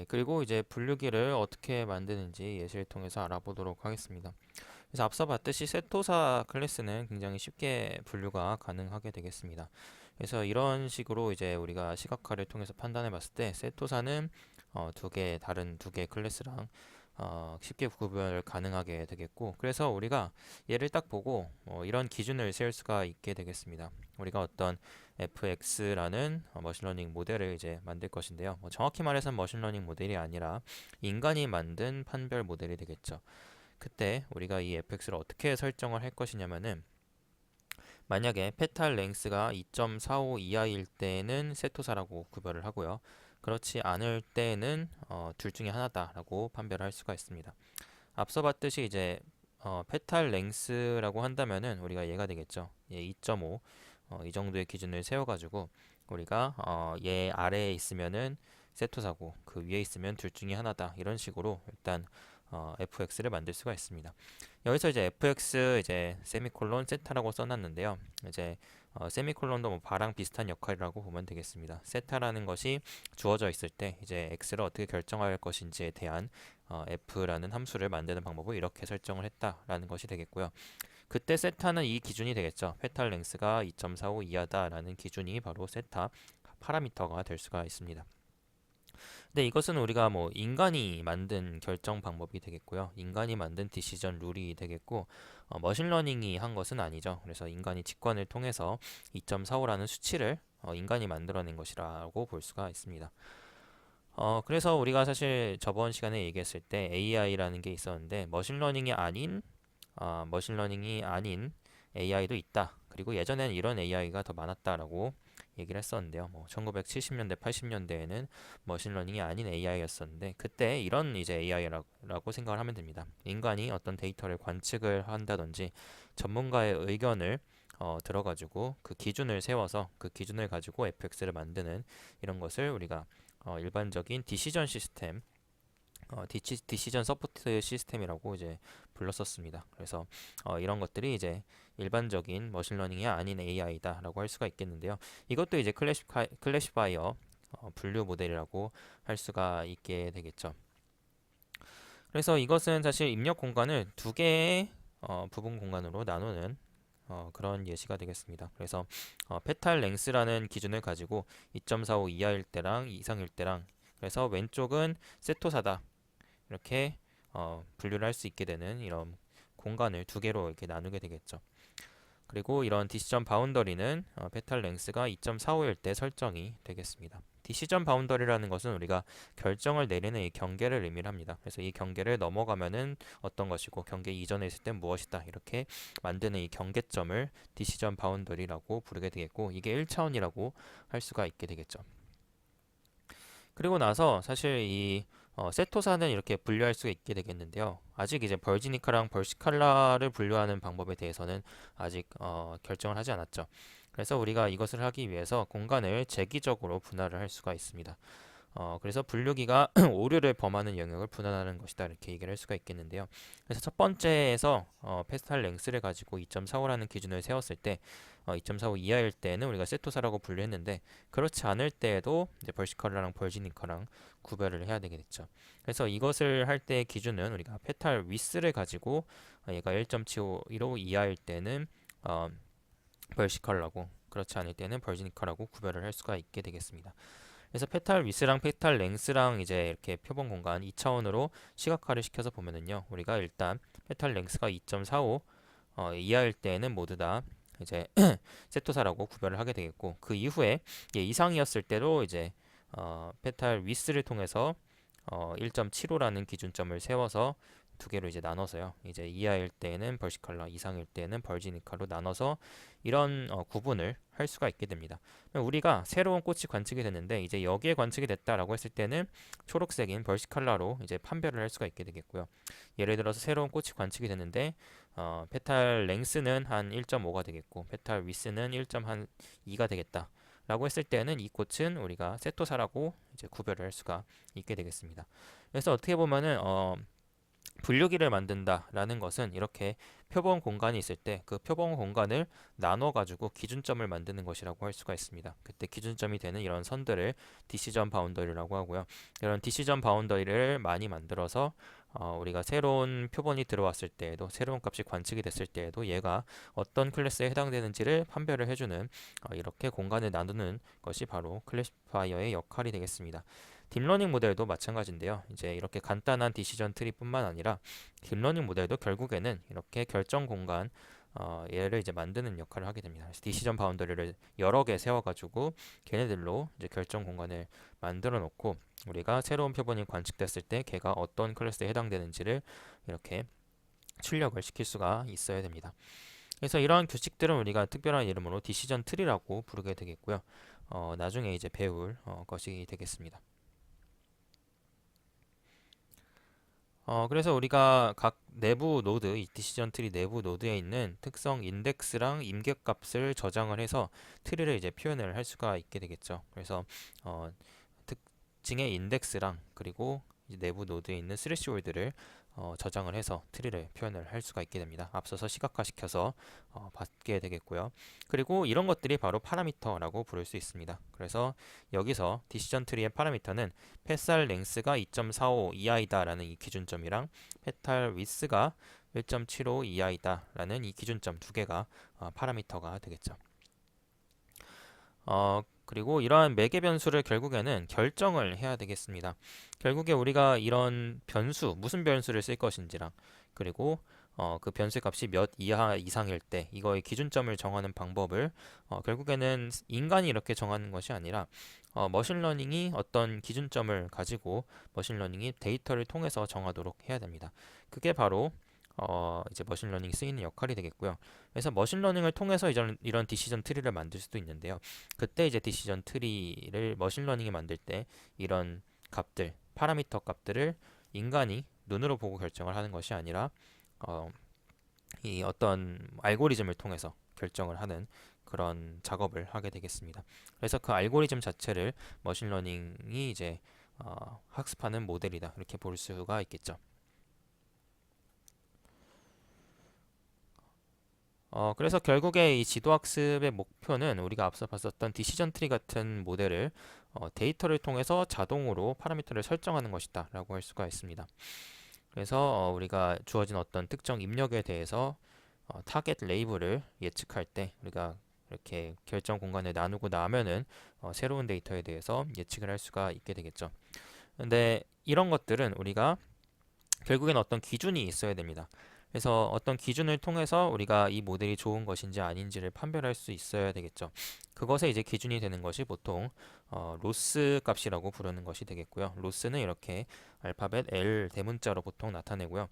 그리고 이제 분류기를 어떻게 만드는지 예시를 통해서 알아보도록 하겠습니다. 그래서 앞서 봤듯이 세토사 클래스는 굉장히 쉽게 분류가 가능하게 되겠습니다. 그래서 이런 식으로 이제 우리가 시각화를 통해서 판단해 봤을 때 세토사는 다른 두 개 클래스랑 쉽게 구별 가능하게 되겠고, 그래서 우리가 얘를 딱 보고 이런 기준을 세울 수가 있게 되겠습니다. 우리가 어떤 FX라는 머신러닝 모델을 이제 만들 것인데요. 정확히 말해서 머신러닝 모델이 아니라 인간이 만든 판별 모델이 되겠죠. 그때 우리가 이 fx를 어떻게 설정을 할 것이냐면은, 만약에 페탈 랭스가 2.45 이하일 때는 세토사라고 구별을 하고요. 그렇지 않을 때는 둘 중에 하나다라고 판별할 수가 있습니다. 앞서 봤듯이 이제 페탈 랭스라고 한다면은 우리가 얘가 되겠죠. 얘 2.5, 이 정도의 기준을 세워가지고 우리가 얘 아래에 있으면은 세토사고 그 위에 있으면 둘 중에 하나다, 이런 식으로 일단 fx를 만들 수가 있습니다. 여기서 이제 fx 이제 세미콜론 세타라고 써놨는데요. 이제 세미콜론도 뭐 바랑 비슷한 역할이라고 보면 되겠습니다. 세타라는 것이 주어져 있을 때 이제 x를 어떻게 결정할 것인지에 대한 f라는 함수를 만드는 방법을 이렇게 설정을 했다라는 것이 되겠고요. 그때 세타는 이 기준이 되겠죠. 페탈 랭스가 2.45 이하다라는 기준이 바로 세타 파라미터가 될 수가 있습니다. 근데 이것은 우리가 뭐 인간이 만든 결정 방법이 되겠고요. 인간이 만든 디시전 룰이 되겠고, 머신러닝이 한 것은 아니죠. 그래서 인간이 직관을 통해서 2.45라는 수치를 인간이 만들어낸 것이라고 볼 수가 있습니다. 그래서 우리가 사실 저번 시간에 얘기했을 때 AI라는 게 있었는데, 머신러닝이 아닌 AI도 있다. 그리고 예전에는 이런 AI가 더 많았다라고 얘기를 했었는데요. 뭐 1970년대, 80년대에는 머신러닝이 아닌 AI였었는데, 그때 이런 이제 AI라고 생각을 하면 됩니다. 인간이 어떤 데이터를 관측을 한다든지 전문가의 의견을 들어가지고 그 기준을 세워서 그 기준을 가지고 FX를 만드는 이런 것을 우리가 일반적인 디시전 시스템, 디시전 서포트 시스템이라고 이제 불렀었습니다. 그래서 이런 것들이 이제 일반적인 머신러닝이 아닌 AI다라고 할 수가 있겠는데요. 이것도 이제 클래시파이어 분류 모델이라고 할 수가 있게 되겠죠. 그래서 이것은 사실 입력 공간을 두 개의 부분 공간으로 나누는 그런 예시가 되겠습니다. 그래서 페탈 랭스라는 기준을 가지고 2.45 이하일 때랑 이상일 때랑, 그래서 왼쪽은 세토사다, 이렇게 분류를 할 수 있게 되는 이런 공간을 두 개로 이렇게 나누게 되겠죠. 그리고 이런 디시전 바운더리는 페탈 랭스가 2.45일 때 설정이 되겠습니다. 디시전 바운더리라는 것은 우리가 결정을 내리는 이 경계를 의미를 합니다. 그래서 이 경계를 넘어가면은 어떤 것이고 경계 이전에 있을 땐 무엇이다, 이렇게 만드는 이 경계점을 디시전 바운더리라고 부르게 되겠고, 이게 1차원이라고 할 수가 있게 되겠죠. 그리고 나서 사실 이 세토사는 이렇게 분류할 수 있게 되겠는데요. 아직 이제 벌지니카랑 벌시칼라를 분류하는 방법에 대해서는 아직 결정을 하지 않았죠. 그래서 우리가 이것을 하기 위해서 공간을 재기적으로 분할을 할 수가 있습니다. 그래서 분류기가 오류를 범하는 영역을 분할하는 것이다, 이렇게 얘기를 할 수가 있겠는데요. 그래서 첫 번째에서 페스탈 랭스를 가지고 2.45라는 기준을 세웠을 때 2.45 이하일 때는 우리가 세토사라고 분류했는데, 그렇지 않을 때에도 이제 벌시컬러랑 벌지니커랑 구별을 해야 되겠죠. 그래서 이것을 할 때의 기준은 우리가 페탈 위스를 가지고 얘가 1.75 이하일 때는 벌시컬러고 그렇지 않을 때는 벌지니커라고 구별을 할 수가 있게 되겠습니다. 그래서 페탈 위스랑 페탈 랭스랑 이제 이렇게 표본 공간 2차원으로 시각화를 시켜서 보면은요, 우리가 일단 페탈 랭스가 2.45 이하일 때는 모두 다 이제 세토사라고 구별을 하게 되겠고, 그 이후에 이상이었을 때도 이제 페탈 위스를 통해서 1.75라는 기준점을 세워서 두 개로 이제 나눠서요. 이제 이하일 때는 벌시컬러, 이상일 때는 벌지니컬로 나눠서 이런 구분을 할 수가 있게 됩니다. 우리가 새로운 꽃이 관측이 됐는데 이제 여기에 관측이 됐다라고 했을 때는 초록색인 벌시컬러로 이제 판별을 할 수가 있게 되겠고요. 예를 들어서 새로운 꽃이 관측이 됐는데 페탈 랭스는 한 1.5가 되겠고 페탈 위스는 1.2가 되겠다 라고 했을 때는 이 꽃은 우리가 세토사라고 이제 구별을 할 수가 있게 되겠습니다. 그래서 어떻게 보면은 분류기를 만든다라는 것은 이렇게 표본 공간이 있을 때 그 표본 공간을 나눠 가지고 기준점을 만드는 것이라고 할 수가 있습니다. 그때 기준점이 되는 이런 선들을 디시전 바운더리라고 하고요. 이런 디시전 바운더리를 많이 만들어서 우리가 새로운 표본이 들어왔을 때에도 새로운 값이 관측이 됐을 때에도 얘가 어떤 클래스에 해당되는지를 판별을 해주는 이렇게 공간을 나누는 것이 바로 클래시파이어의 역할이 되겠습니다. 딥러닝 모델도 마찬가지인데요. 이제 이렇게 간단한 디시전 트리뿐만 아니라 딥러닝 모델도 결국에는 이렇게 결정 공간 얘를 이제 만드는 역할을 하게 됩니다. 그래서 디시전 바운더리를 여러 개 세워가지고 걔네들로 이제 결정 공간을 만들어 놓고 우리가 새로운 표본이 관측됐을 때 걔가 어떤 클래스에 해당되는지를 이렇게 출력을 시킬 수가 있어야 됩니다. 그래서 이러한 규칙들은 우리가 특별한 이름으로 디시전 트리라고 부르게 되겠고요. 나중에 이제 배울 것이 되겠습니다. 그래서 우리가 각 내부 노드, 이 디시전 트리 내부 노드에 있는 특성 인덱스랑 임계값을 저장을 해서 트리를 이제 표현을 할 수가 있게 되겠죠. 그래서 특징의 인덱스랑 그리고 이제 내부 노드에 있는 스레시홀드를 저장을 해서 트리를 표현을 할 수가 있게 됩니다. 앞서서 시각화시켜서 받게 되겠고요. 그리고 이런 것들이 바로 파라미터라고 부를 수 있습니다. 그래서 여기서 디시전 트리의 파라미터는 페탈 랭스가 2.45 이하이다 라는 이 기준점이랑 페탈 위스가 1.75 이하이다 라는 이 기준점 두 개가 파라미터가 되겠죠. 그리고 이러한 매개 변수를 결국에는 결정을 해야 되겠습니다. 결국에 우리가 이런 변수, 무슨 변수를 쓸 것인지랑 그리고 그 변수의 값이 몇 이하 이상일 때 이거의 기준점을 정하는 방법을 결국에는 인간이 이렇게 정하는 것이 아니라 머신러닝이 어떤 기준점을 가지고 머신러닝이 데이터를 통해서 정하도록 해야 됩니다. 그게 바로 이제 머신러닝이 쓰이는 역할이 되겠고요. 그래서 머신러닝을 통해서 이런 디시전 트리를 만들 수도 있는데요. 그때 이제 디시전 트리를 머신러닝이 만들 때 이런 값들, 파라미터 값들을 인간이 눈으로 보고 결정을 하는 것이 아니라 이 어떤 알고리즘을 통해서 결정을 하는 그런 작업을 하게 되겠습니다. 그래서 그 알고리즘 자체를 머신러닝이 이제 학습하는 모델이다 이렇게 볼 수가 있겠죠. 그래서 결국에 이 지도학습의 목표는 우리가 앞서 봤었던 디시전 트리 같은 모델을 데이터를 통해서 자동으로 파라미터를 설정하는 것이다 라고 할 수가 있습니다. 그래서 우리가 주어진 어떤 특정 입력에 대해서 타겟 레이블을 예측할 때 우리가 이렇게 결정 공간을 나누고 나면은 새로운 데이터에 대해서 예측을 할 수가 있게 되겠죠. 근데 이런 것들은 우리가 결국엔 어떤 기준이 있어야 됩니다. 그래서 어떤 기준을 통해서 우리가 이 모델이 좋은 것인지 아닌지를 판별할 수 있어야 되겠죠. 그것에 이제 기준이 되는 것이 보통 로스 값이라고 부르는 것이 되겠고요. 로스는 이렇게 알파벳 L 대문자로 보통 나타내고요.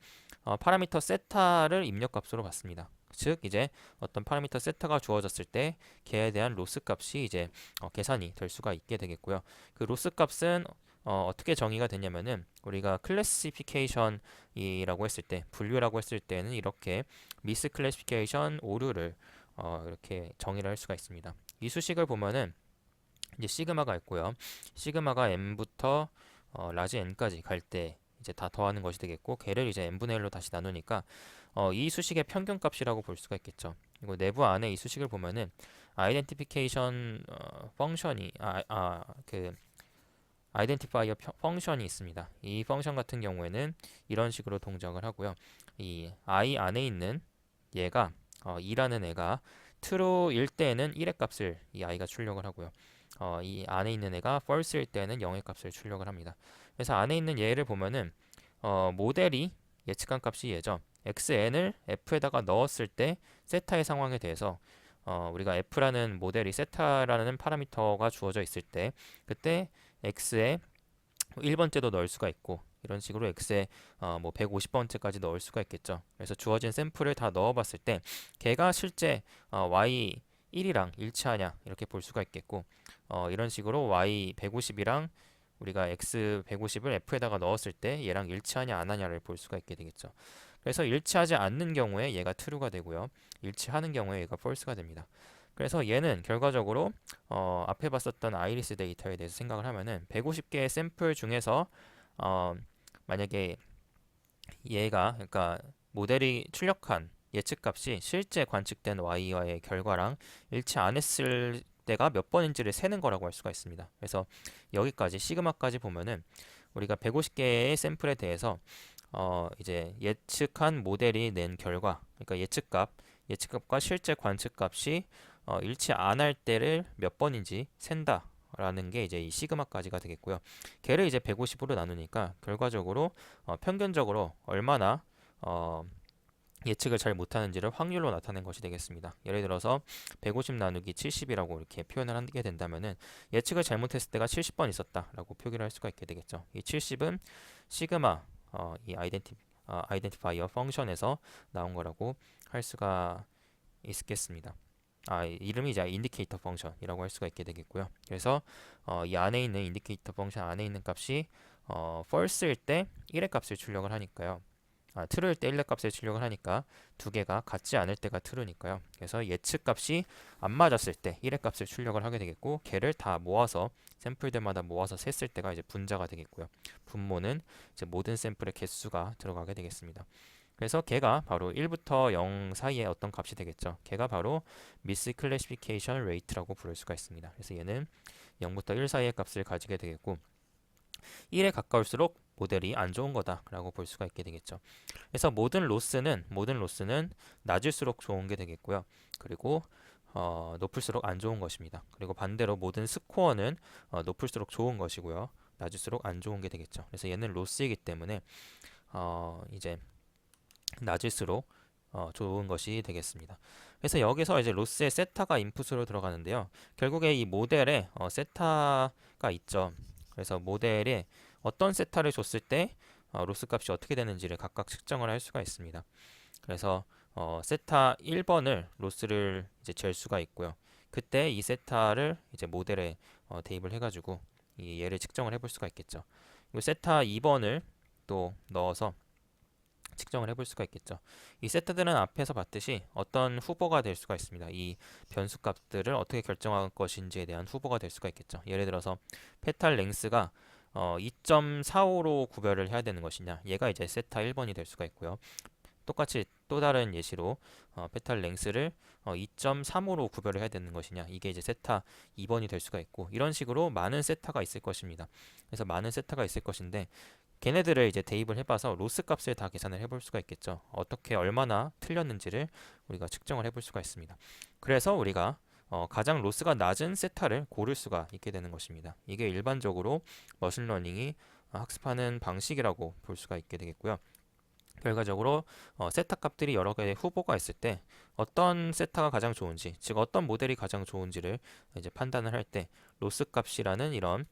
파라미터 세타를 입력 값으로 받습니다. 즉 이제 어떤 파라미터 세타가 주어졌을 때 걔에 대한 로스 값이 이제 계산이 될 수가 있게 되겠고요. 그 로스 값은 어떻게 정의가 되냐면은 우리가 클래시피케이션이라고 했을 때 분류라고 했을 때는 이렇게 미스 클래시피케이션 오류를 이렇게 정의를 할 수가 있습니다. 이 수식을 보면은 이제 시그마가 있고요. 시그마가 n부터 라지 n까지 갈 때 이제 다 더하는 것이 되겠고 걔를 이제 n분의 1로 다시 나누니까 이 수식의 평균값이라고 볼 수가 있겠죠. 그리고 내부 안에 이 수식을 보면은 아이덴티피케이션 펑션이 그 아이덴티파이어 펑션이 있습니다. 이 펑션 같은 경우에는 이런 식으로 동작을 하고요. 이 i 안에 있는 얘가 2라는 애가 true일 때에는 1의 값을 이 i가 출력을 하고요. 이 안에 있는 애가 false일 때는 0의 값을 출력을 합니다. 그래서 안에 있는 얘를 보면은 모델이 예측한 값이 얘죠. xn을 f에다가 넣었을 때 세타의 상황에 대해서 우리가 f라는 모델이 세타라는 파라미터가 주어져 있을 때 그때 x에 1번째도 넣을 수가 있고 이런 식으로 x에 뭐 150번째까지 넣을 수가 있겠죠. 그래서 주어진 샘플을 다 넣어봤을 때 걔가 실제 y 1이랑 일치하냐 이렇게 볼 수가 있겠고 이런 식으로 y 150이랑 우리가 x 150을 f에다가 넣었을 때 얘랑 일치하냐 안 하냐를 볼 수가 있게 되겠죠. 그래서 일치하지 않는 경우에 얘가 true가 되고요. 일치하는 경우에 얘가 false가 됩니다. 그래서 얘는 결과적으로 앞에 봤었던 아이리스 데이터에 대해서 생각을 하면은 150개의 샘플 중에서 만약에 얘가 그러니까 모델이 출력한 예측값이 실제 관측된 y와의 결과랑 일치 안 했을 때가 몇 번인지를 세는 거라고 할 수가 있습니다. 그래서 여기까지 시그마까지 보면은 우리가 150개의 샘플에 대해서 이제 예측한 모델이 낸 결과, 그러니까 예측값과 실제 관측값이 일치 안 할 때를 몇 번인지 센다. 라는 게 이제 이 시그마까지가 되겠고요. 걔를 이제 150으로 나누니까 결과적으로 평균적으로 얼마나 예측을 잘 못하는지를 확률로 나타낸 것이 되겠습니다. 예를 들어서 150 나누기 70이라고 이렇게 표현을 하게 된다면은 예측을 잘못했을 때가 70번 있었다라고 표기를 할 수가 있게 되겠죠. 이 70은 시그마 이 아이덴티파이어 펑션에서 나온 거라고 할 수가 있겠습니다. 이름이 이제 인디케이터 펑션이라고 할 수가 있게 되겠고요. 그래서 이 안에 있는 인디케이터 펑션 안에 있는 값이 false일 때 1의 값을 출력을 하니까요. true일 때 1의 값을 출력을 하니까 두 개가 같지 않을 때가 true니까요. 그래서 예측 값이 안 맞았을 때 1의 값을 출력을 하게 되겠고 걔를 다 모아서 샘플들마다 모아서 셌을 때가 이제 분자가 되겠고요. 분모는 이제 모든 샘플의 개수가 들어가게 되겠습니다. 그래서 걔가 바로 1부터 0 사이에 어떤 값이 되겠죠. 걔가 바로 misclassification rate라고 부를 수가 있습니다. 그래서 얘는 0부터 1 사이의 값을 가지게 되겠고 1에 가까울수록 모델이 안 좋은 거다라고 볼 수가 있게 되겠죠. 그래서 모든 로스는 낮을수록 좋은 게 되겠고요. 그리고 높을수록 안 좋은 것입니다. 그리고 반대로 모든 스코어는 높을수록 좋은 것이고요. 낮을수록 안 좋은 게 되겠죠. 그래서 얘는 로스이기 때문에 이제 낮을수록 좋은 것이 되겠습니다. 그래서 여기서 이제 로스의 세타가 인풋으로 들어가는데요. 결국에 이 모델에 세타가 있죠. 그래서 모델에 어떤 세타를 줬을 때 로스 값이 어떻게 되는지를 각각 측정을 할 수가 있습니다. 그래서 세타 1번을 로스를 이제 잴 수가 있고요. 그때 이 세타를 이제 모델에 대입을 해가지고 이 얘를 측정을 해볼 수가 있겠죠. 그리고 세타 2번을 또 넣어서 측정을 해볼 수가 있겠죠. 이 세트들은 앞에서 봤듯이 어떤 후보가 될 수가 있습니다. 이 변수 값들을 어떻게 결정할 것인지에 대한 후보가 될 수가 있겠죠. 예를 들어서 페탈 랭스가 2.45로 구별을 해야 되는 것이냐, 얘가 이제 세타 1번이 될 수가 있고요. 똑같이 또 다른 예시로 페탈 랭스를 2.35로 구별을 해야 되는 것이냐, 이게 이제 세타 2번이 될 수가 있고, 이런 식으로 많은 세타가 있을 것입니다. 그래서 많은 세타가 있을 것인데 걔네들을 이제 대입을 해봐서 로스 값을 다 계산을 해볼 수가 있겠죠. 어떻게 얼마나 틀렸는지를 우리가 측정을 해볼 수가 있습니다. 그래서 우리가 가장 로스가 낮은 세타를 고를 수가 있게 되는 것입니다. 이게 일반적으로 머신러닝이 학습하는 방식이라고 볼 수가 있게 되겠고요. 결과적으로 세타 값들이 여러 개의 후보가 있을 때 어떤 세타가 가장 좋은지, 즉 어떤 모델이 가장 좋은지를 이제 판단을 할 때 로스 값이라는 이런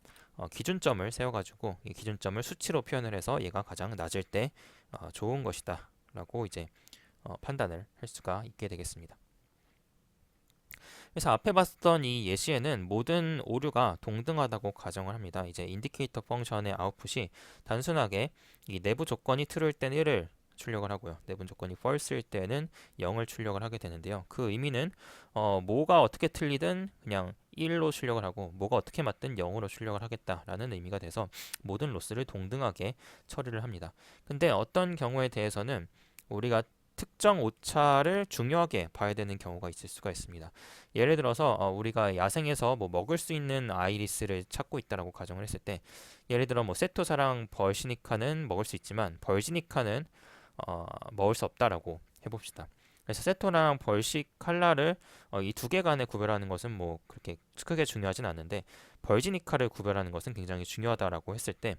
기준점을 세워가지고 이 기준점을 수치로 표현을 해서 얘가 가장 낮을 때 좋은 것이다 라고 이제 판단을 할 수가 있게 되겠습니다. 그래서 앞에 봤던 이 예시에는 모든 오류가 동등하다고 가정을 합니다. 이제 인디케이터 펑션의 아웃풋이 단순하게 이 내부 조건이 true일 때는 1을 출력을 하고요. 내부 조건이 false일 때는 0을 출력을 하게 되는데요. 그 의미는 뭐가 어떻게 틀리든 그냥 1로 출력을 하고 뭐가 어떻게 맞든 0으로 출력을 하겠다라는 의미가 돼서 모든 로스를 동등하게 처리를 합니다. 근데 어떤 경우에 대해서는 우리가 특정 오차를 중요하게 봐야 되는 경우가 있을 수가 있습니다. 예를 들어서 우리가 야생에서 뭐 먹을 수 있는 아이리스를 찾고 있다라고 가정을 했을 때, 예를 들어 뭐 세토사랑 벌시니카는 먹을 수 있지만 벌지니카는 먹을 수 없다라고 해봅시다. 그래서 세토랑 벌시칼라를 이 두 개 간에 구별하는 것은 뭐 그렇게 크게 중요하진 않는데 벌지니카를 구별하는 것은 굉장히 중요하다라고 했을 때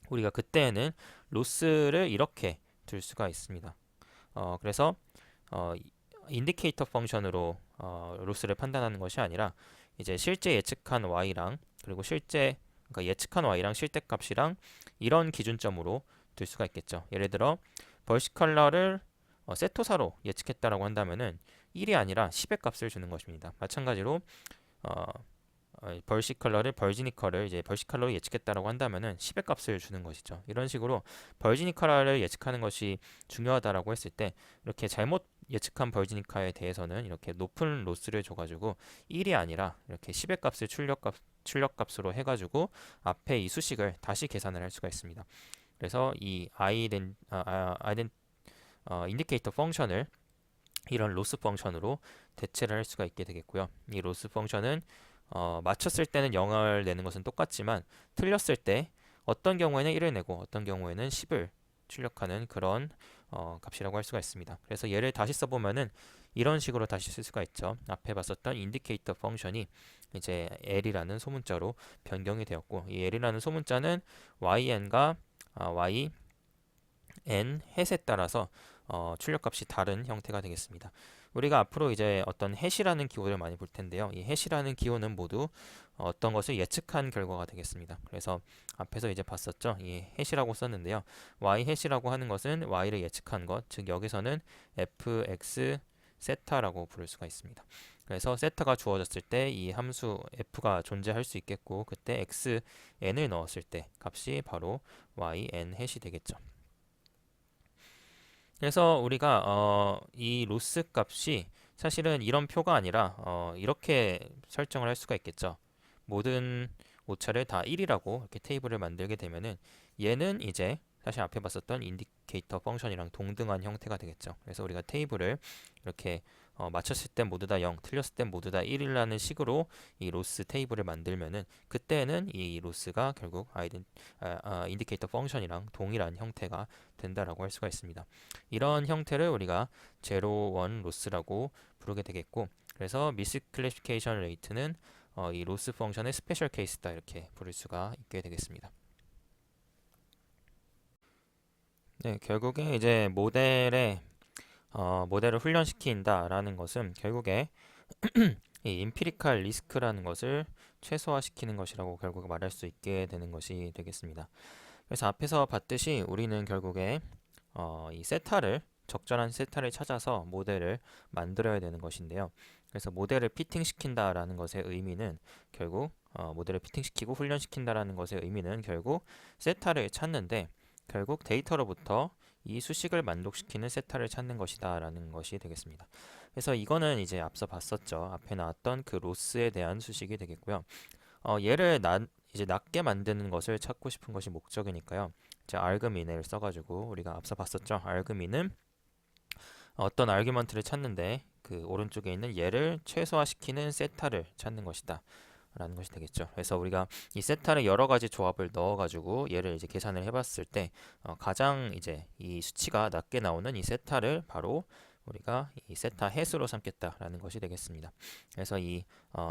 우리가 그때에는 로스를 이렇게 둘 수가 있습니다. 그래서 인디케이터 펑션으로 로스를 판단하는 것이 아니라 이제 실제 예측한 y랑 그리고 그러니까 예측한 y랑 실제값이랑 이런 기준점으로 둘 수가 있겠죠. 예를 들어 벌시칼라를 세토사로 예측했다라고 한다면은 1이 아니라 10의 값을 주는 것입니다. 마찬가지로 어, 벌시컬러를 벌지니컬을 이제 벌시컬러로 예측했다라고 한다면은 10의 값을 주는 것이죠. 이런 식으로 벌지니컬을 예측하는 것이 중요하다라고 했을 때 이렇게 잘못 예측한 벌지니카에 대해서는 이렇게 높은 로스를 줘가지고 1이 아니라 이렇게 10의 값을 출력값으로 해가지고 앞에 이 수식을 다시 계산을 할 수가 있습니다. 그래서 이 인디케이터 펑션을 이런 로스 펑션으로 대체를 할 수가 있게 되겠고요. 이 로스 펑션은 맞췄을 때는 0을 내는 것은 똑같지만 틀렸을 때 어떤 경우에는 1을 내고 어떤 경우에는 10을 출력하는 그런 값이라고 할 수가 있습니다. 그래서 얘를 다시 써보면은 이런 식으로 다시 쓸 수가 있죠. 앞에 봤었던 인디케이터 펑션이 이제 l이라는 소문자로 변경이 되었고, 이 l이라는 소문자는yn과 yn 햇에 따라서 출력값이 다른 형태가 되겠습니다. 우리가 앞으로 이제 어떤 해시라는 기호를 많이 볼 텐데요. 이 해시라는 기호는 모두 어떤 것을 예측한 결과가 되겠습니다. 그래서 앞에서 이제 봤었죠. 이 해시라고 썼는데요. y 해시라고 하는 것은 y를 예측한 것, 즉 여기서는 fx 세타라고 부를 수가 있습니다. 그래서 세타가 주어졌을 때 이 함수 f가 존재할 수 있겠고, 그때 xn을 넣었을 때 값이 바로 yn 해시 되겠죠. 그래서 우리가 이 로스 값이 사실은 이런 표가 아니라 이렇게 설정을 할 수가 있겠죠. 모든 오차를 다 1이라고 이렇게 테이블을 만들게 되면은 얘는 이제 사실 앞에 봤었던 인디케이터 펑션이랑 동등한 형태가 되겠죠. 그래서 우리가 테이블을 이렇게 맞췄을 때 모두 다 0, 틀렸을 때 모두 다 1이라는 식으로 이 로스 테이블을 만들면은 그때는 이 로스가 결국 인디케이터 펑션이랑 동일한 형태가 된다라고 할 수가 있습니다. 이런 형태를 우리가 제로 원 로스라고 부르게 되겠고, 그래서 미스 클래시피케이션 레이트는 이 로스 펑션의 스페셜 케이스다 이렇게 부를 수가 있게 되겠습니다. 네, 결국에 이제 모델을 훈련시킨다라는 것은 결국에 이 임피리칼 리스크라는 것을 최소화시키는 것이라고 결국 말할 수 있게 되는 것이 되겠습니다. 그래서 앞에서 봤듯이 우리는 결국에 이 적절한 세타를 찾아서 모델을 만들어야 되는 것인데요. 그래서 모델을 피팅시킨다라는 것의 의미는 결국 모델을 피팅시키고 훈련시킨다라는 것의 의미는 결국 세타를 찾는데 결국 데이터로부터 이 수식을 만족시키는 세타를 찾는 것이다라는 것이 되겠습니다. 그래서 이거는 이제 앞서 봤었죠. 앞에 나왔던 그 로스에 대한 수식이 되겠고요. 얘를 이제 낮게 만드는 것을 찾고 싶은 것이 목적이니까요. 자, argmin을 써가지고 우리가 앞서 봤었죠. argmin은 어떤 아규먼트를 찾는데 그 오른쪽에 있는 얘를 최소화시키는 세타를 찾는 것이다 라는 것이 되겠죠. 그래서 우리가 이 세타를 여러 가지 조합을 넣어가지고 얘를 이제 계산을 해봤을 때 가장 이제 이 수치가 낮게 나오는 이 세타를 바로 우리가 이 세타 햇으로 삼겠다라는 것이 되겠습니다. 그래서 이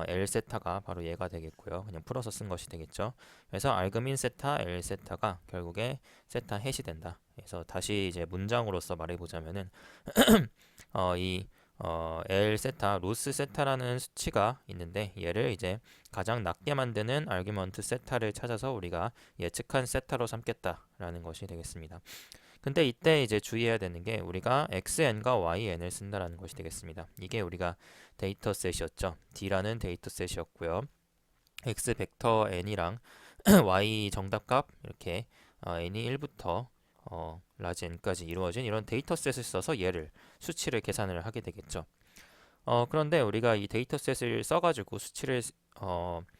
L 세타가 바로 얘가 되겠고요. 그냥 풀어서 쓴 것이 되겠죠. 그래서 알그민 세타 L 세타가 결국에 세타 햇이 된다. 그래서 다시 이제 문장으로서 말해보자면은 이 L 세타, 로스 세타라는 수치가 있는데 얘를 이제 가장 낮게 만드는 아규먼트 세타를 찾아서 우리가 예측한 세타로 삼겠다라는 것이 되겠습니다. 근데 이때 이제 주의해야 되는 게 우리가 xn과 yn을 쓴다라는 것이 되겠습니다. 이게 우리가 데이터셋이었죠. D라는 데이터셋이었고요. x 벡터 n이랑 y 정답값 이렇게 n이 1부터 라지 n까지 이루어진 이런 데이터셋을 써서 얘를 수치를 계산을 하게 되겠죠. 그런데 우리가 이 데이터셋을 써가지고 수치를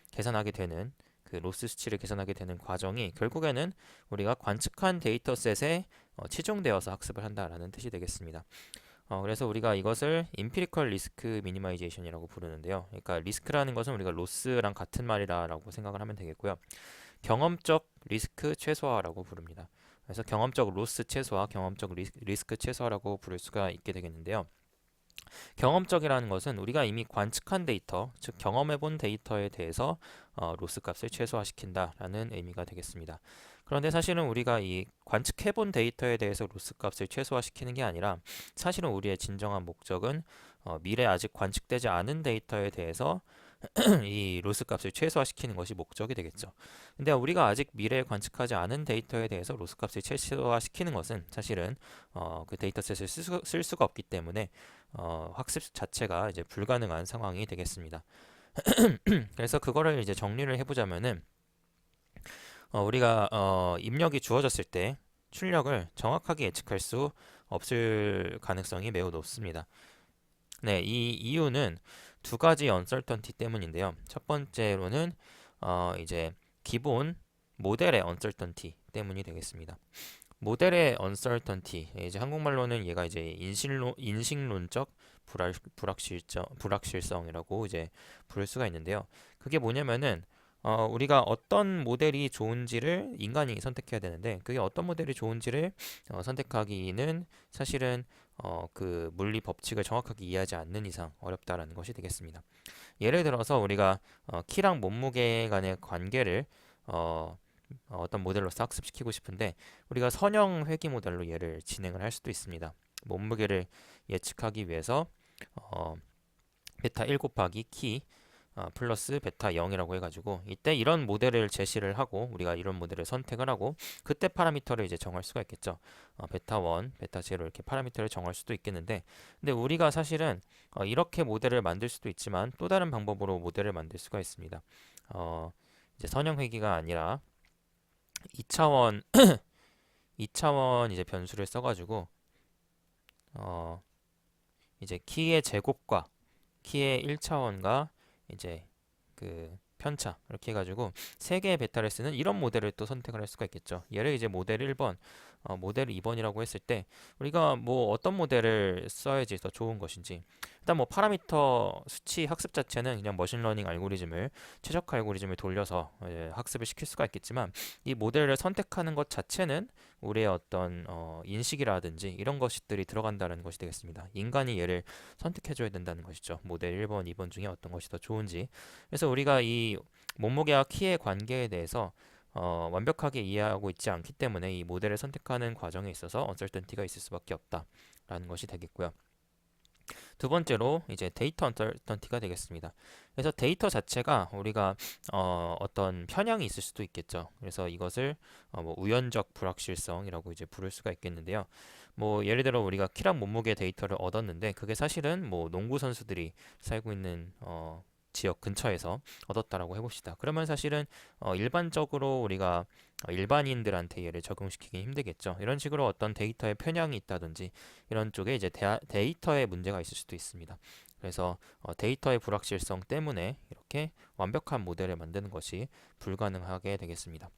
계산하게 되는 그 로스 수치를 계산하게 되는 과정이 결국에는 우리가 관측한 데이터셋에 치중되어서 학습을 한다라는 뜻이 되겠습니다. 그래서 우리가 이것을 임피리컬 리스크 미니마이제이션이라고 부르는데요. 그러니까 리스크라는 것은 우리가 로스랑 같은 말이라고 생각을 하면 되겠고요. 경험적 리스크 최소화라고 부릅니다. 그래서 경험적 로스 최소화, 경험적 리스크 최소화라고 부를 수가 있게 되겠는데요. 경험적이라는 것은 우리가 이미 관측한 데이터, 즉 경험해본 데이터에 대해서 로스 값을 최소화시킨다라는 의미가 되겠습니다. 그런데 사실은 우리가 이 관측해본 데이터에 대해서 로스 값을 최소화시키는 게 아니라 사실은 우리의 진정한 목적은 미래 아직 관측되지 않은 데이터에 대해서 이 로스 값을 최소화시키는 것이 목적이 되겠죠. 근데 우리가 아직 미래에 관측하지 않은 데이터에 대해서 로스 값을 최소화시키는 것은 사실은 그 데이터셋을 쓸 수가 없기 때문에 학습 자체가 이제 불가능한 상황이 되겠습니다. 그래서 그거를 이제 정리를 해보자면은 우리가 입력이 주어졌을 때 출력을 정확하게 예측할 수 없을 가능성이 매우 높습니다. 네, 이 이유는 두 가지 언설턴티 때문인데요. 첫 번째로는 이제 기본 모델의 uncertainty 때문이 되겠습니다. 모델의 uncertainty, 이제 한국말로는 얘가 이제 인식론적 불확실성이라고 이제 부를 수가 있는데요. 그게 뭐냐면은 우리가 어떤 모델이 좋은지를 인간이 선택해야 되는데 그게 어떤 모델이 좋은지를 선택하기는 사실은 그 물리 법칙을 정확하게 이해하지 않는 이상 어렵다라는 것이 되겠습니다. 예를 들어서 우리가 키랑 몸무게 간의 관계를 어떤 모델로서 학습시키고 싶은데 우리가 선형 회귀 모델로 얘를 진행을 할 수도 있습니다. 몸무게를 예측하기 위해서 어, 베타 1 곱하기 키 플러스 베타 0이라고 해가지고 이때 이런 모델을 제시를 하고 우리가 이런 모델을 선택을 하고 그때 파라미터를 이제 정할 수가 있겠죠. 베타 1, 베타 0 이렇게 파라미터를 정할 수도 있겠는데 근데 우리가 사실은 이렇게 모델을 만들 수도 있지만 또 다른 방법으로 모델을 만들 수가 있습니다. 이제 선형 회귀가 아니라 2차원 2차원 이제 변수를 써가지고 이제 키의 제곱과 키의 1차원과 이제 그 편차 이렇게 해가지고 세 개의 베타를 쓰는 이런 모델을 또 선택을 할 수가 있겠죠. 얘를 이제 모델 1번, 모델 2번이라고 했을 때 우리가 뭐 어떤 모델을 써야지 더 좋은 것인지 일단 뭐 파라미터 수치 학습 자체는 그냥 머신러닝 알고리즘을 최적화 알고리즘을 돌려서 학습을 시킬 수가 있겠지만 이 모델을 선택하는 것 자체는 우리의 어떤 인식이라든지 이런 것들이 들어간다는 것이 되겠습니다. 인간이 얘를 선택해줘야 된다는 것이죠. 모델 1번, 2번 중에 어떤 것이 더 좋은지. 그래서 우리가 이 몸무게와 키의 관계에 대해서 완벽하게 이해하고 있지 않기 때문에 이 모델을 선택하는 과정에 있어서 언설턴티가 있을 수밖에 없다라는 것이 되겠고요. 두 번째로 이제 데이터 언설턴티가 되겠습니다. 그래서 데이터 자체가 우리가 어떤 편향이 있을 수도 있겠죠. 그래서 이것을 뭐 우연적 불확실성이라고 이제 부를 수가 있겠는데요. 뭐 예를 들어 우리가 키랑 몸무게 데이터를 얻었는데 그게 사실은 뭐 농구 선수들이 살고 있는 지역 근처에서 얻었다라고 해봅시다. 그러면 사실은 일반적으로 우리가 일반인들한테 얘를 적용시키기 힘들겠죠. 이런 식으로 어떤 데이터의 편향이 있다든지 이런 쪽에 이제 데이터에 문제가 있을 수도 있습니다. 그래서 데이터의 불확실성 때문에 이렇게 완벽한 모델을 만드는 것이 불가능하게 되겠습니다.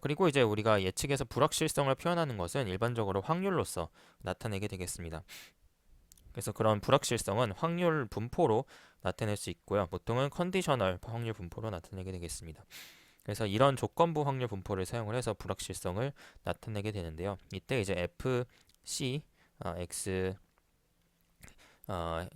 그리고 이제 우리가 예측에서 불확실성을 표현하는 것은 일반적으로 확률로서 나타내게 되겠습니다. 그래서 그런 불확실성은 확률 분포로 나타낼 수 있고요. 보통은 컨디셔널 확률 분포로 나타내게 되겠습니다. 그래서 이런 조건부 확률 분포를 사용을 해서 불확실성을 나타내게 되는데요. 이때 이제 F, C, X,